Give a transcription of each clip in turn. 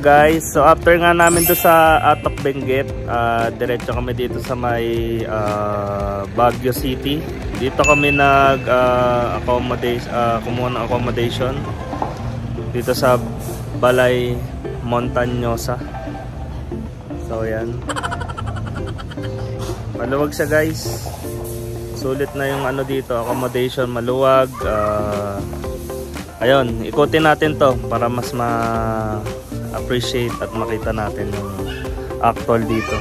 guys? So after nga namin doon sa Atok Benguet, diretso kami dito sa may Baguio City. Dito kami kumuha ng accommodation dito sa Balay Montañosa. So yan, maluwag siya guys. Sulit na yung ano dito, accommodation, maluwag. Ayun, ikutin natin to para mas ma-appreciate at makita natin yung actual dito.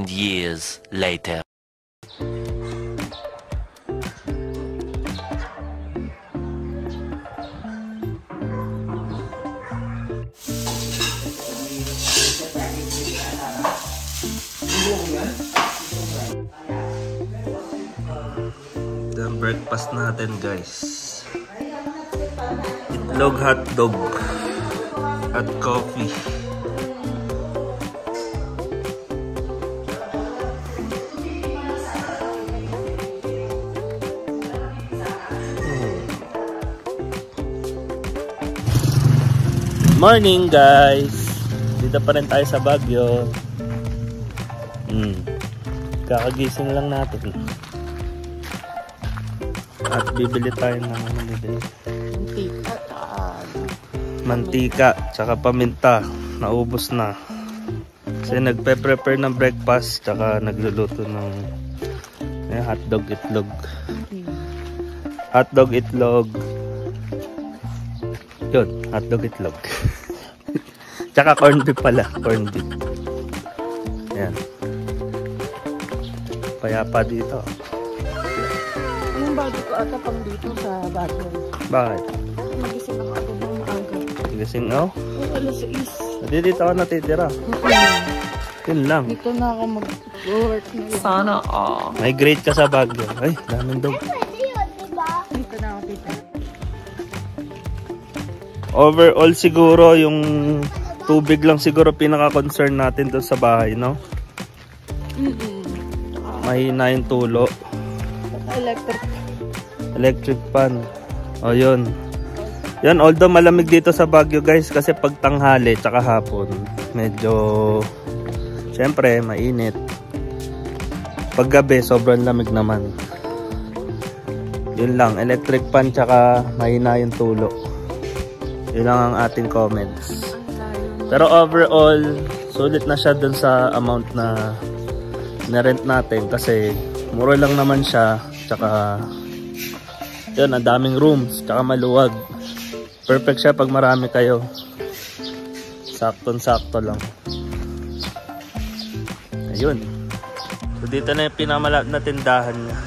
Years later. The breakfast natin guys. Itlog hotdog at coffee. Morning guys, dito pa rin tayo sa Baguio. Kakagising lang natin at bibili tayo ng mantika tsaka paminta. Naubos na kasi nagpe-prepare ng breakfast tsaka nagluluto ng hotdog itlog. Hotdog itlog yun, hotdog itlog. Tsaka corned beef pala, corned beef. Ayan. Payapa dito. Anong bago ko ata pang dito sa Baguio? Bakit? Magising ako ng maaga. Magising ako? Alas 6. Dito ako natitira. Yun lang. Dito na ako mag-work na yun. Sana May grade ka sa Baguio. Ay, daming dog. Dito na ako dito. Overall siguro yung tubig lang siguro pinaka-concern natin doon sa bahay, no? Mahina yung tulo. Electric pan. O yun. Yan, although malamig dito sa Baguio guys kasi pag tanghali tsaka hapon medyo syempre mainit. Pag gabi sobrang lamig naman. Yun lang, electric pan tsaka mahina yung tulo. Yun lang ang ating comments. Pero overall, sulit na siya dun sa amount na na-rent natin kasi mura lang naman siya. Tsaka yun, ang daming rooms, tsaka maluwag. Perfect siya pag marami kayo. Saktong-sakto lang. Ayun. So dito na yung pinakamalapit na tindahan niya.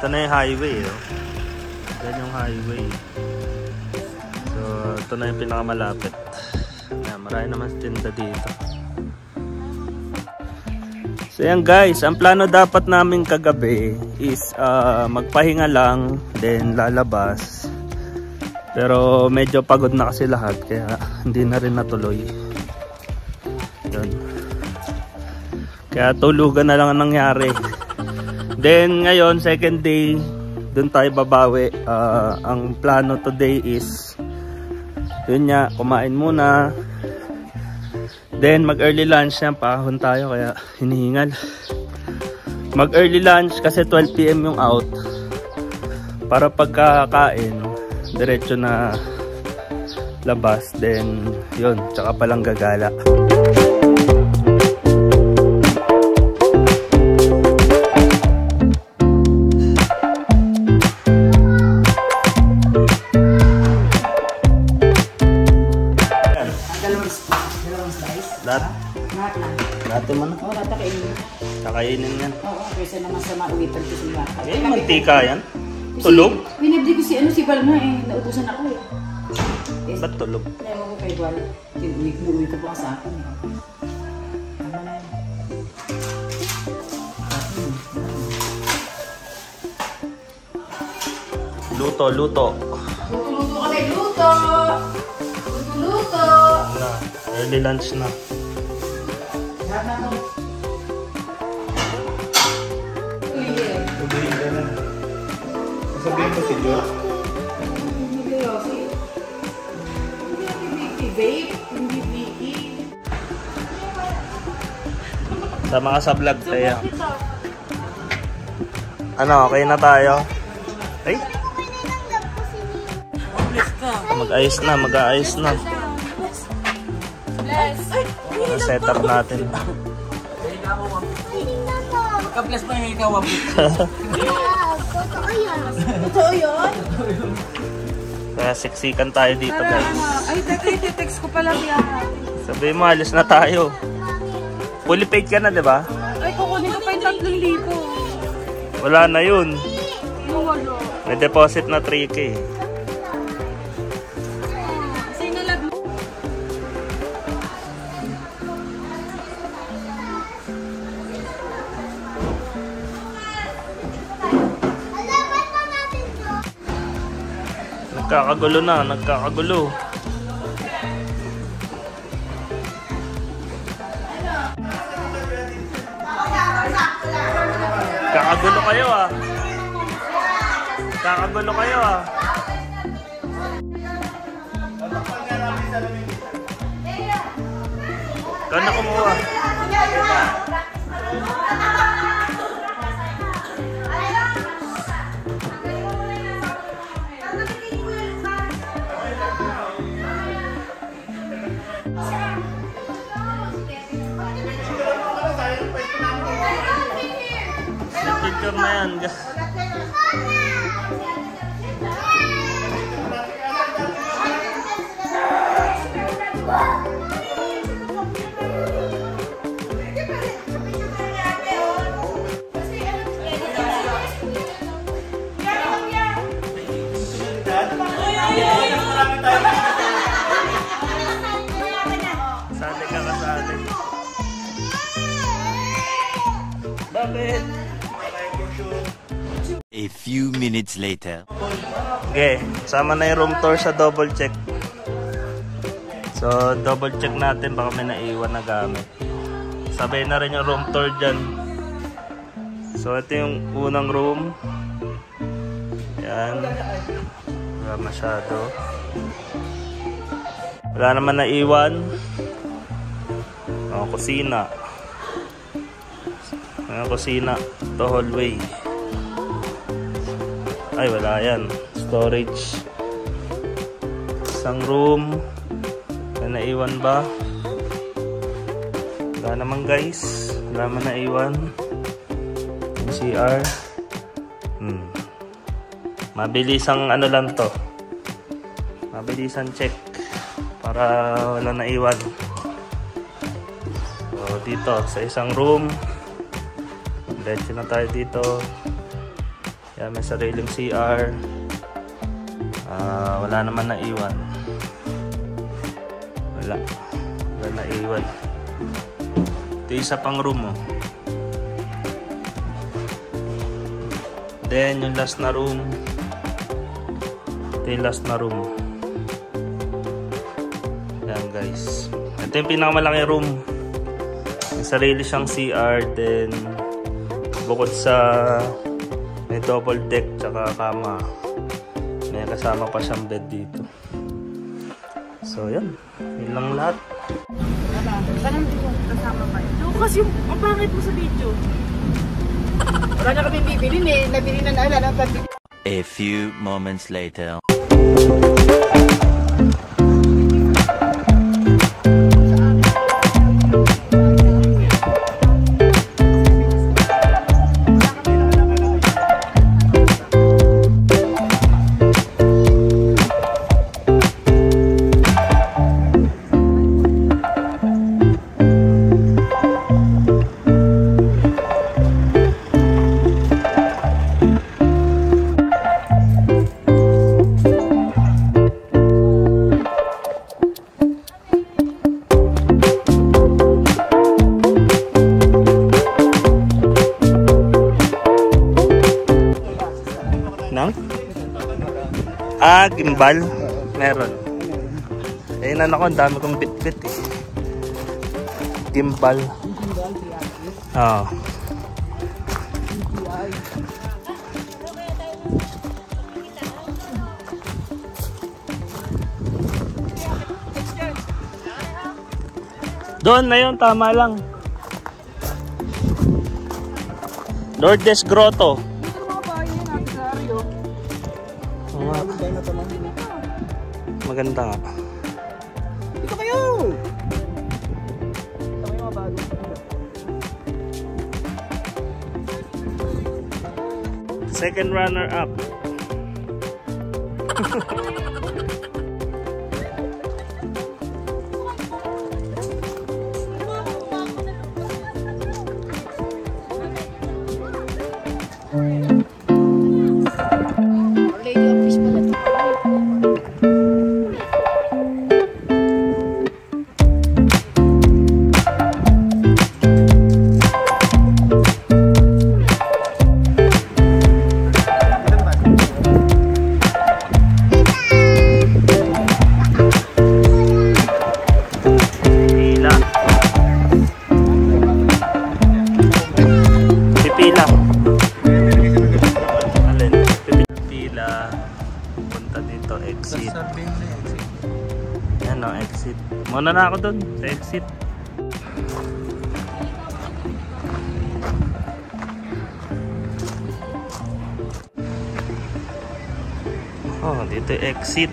Ito na yung highway. Oh. Yan yung highway. So ito na yung pinakamalapit. Ayan, marami naman tinda dito. So yan guys, ang plano dapat namin kagabi is magpahinga lang, then lalabas. Pero medyo pagod na kasi lahat, kaya hindi na rin natuloy. Yun. Kaya tulugan na lang ang nangyari. Then ngayon, second day, dun tayo babawi. Ang plano today is, yun nga, kumain muna. Then mag early lunch na, pahon tayo kaya hinihingal. Mag early lunch kasi 12 PM yung out. Para pagkakain, diretso na labas. Then yun, tsaka palang gagala. Natin mo na. Oo, natakainin. Kakainin yan. Oo, kaysa naman sa mauwitan ko sila. Eh, mantika yan. Tulog? Pinabdi ko si Balma eh. Nautusan ako eh. Ba't tulog? Ewan ko kay Bal. Uwi ko pa sa akin. Luto. Luto ka tayo, luto! Luto! Na, early lunch na. Lahat na ito. Tubuhin ka na. Sabihin mo si Jo? Hindi Yossi. Hindi vape, hindi Vicky. Sama ka sa vlog tayo. Ano, okay na tayo? Ay? Mag-ayos na, mag-aayos na. Set up natin. Kaplas pa yung ikaw, wabit. Totoo yun? Kaya siksikan tayo dito guys. Ay, text ko pala yan. Sabihin mo, alis na tayo. Fully paid ka na, diba? Ay, kukunin ko pa yung 3,000. Wala na yun. Wala. May deposit na 3K. Nagkakagulo na, nagkakagulo. Kakagulo kayo ah. Kakagulo kayo ah. Ikaw na kumuha. Picture na yan. Sali ka kasali. Bakit? A few minutes later. Okay, sama na yung room tour sa double check. So, double check natin baka may naiwan na gamit. Sabay na rin yung room tour dyan. So, ito yung unang room. Yan. Wala masyado. Wala naman naiwan. O, kusina. Ayan, kusina. Ito hallway. Ay, wala yan. Storage. Isang room. May naiwan ba? Wala naman guys. Wala naman naiwan. CR. Mabilisang ano lang to. Mabilisang check. Para wala naiwan. So, So dito sa isang room, diretso na tayo dito. Yan, may sariling CR. Wala naman na iwan. Wala na iwan. Ito isa pang room, oh. Then yung last na room, ito yung last na room. Yan guys, ito yung pinakamalaki room. May sarili siyang CR. Then bukod sa may double deck tsaka kama, may kasama pa siyang bed dito. So yan, yun lang lahat. Saan hindi ko kasama pa? Lucas, yung ang pangit mo sa video. Wala na kami bibilin eh. Nabili na wala na pabili. A few moments later. Gimbal? Meron. Eh, inan ako, ang dami kong bit-bit eh. Gimbal. Oo. Doon na yun, tama lang. Lourdes Grotto. Maganda nga. Ito kayo! Ito kayo mga bago. Second runner up. Yan o, exit. Muna na ako dun sa exit. Oh, dito exit.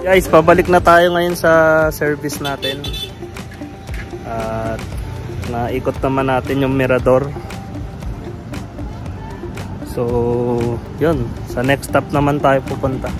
Guys, pabalik na tayo ngayon sa service natin. At naikot naman natin yung mirador. So, yun. Sa next stop naman tayo pupunta.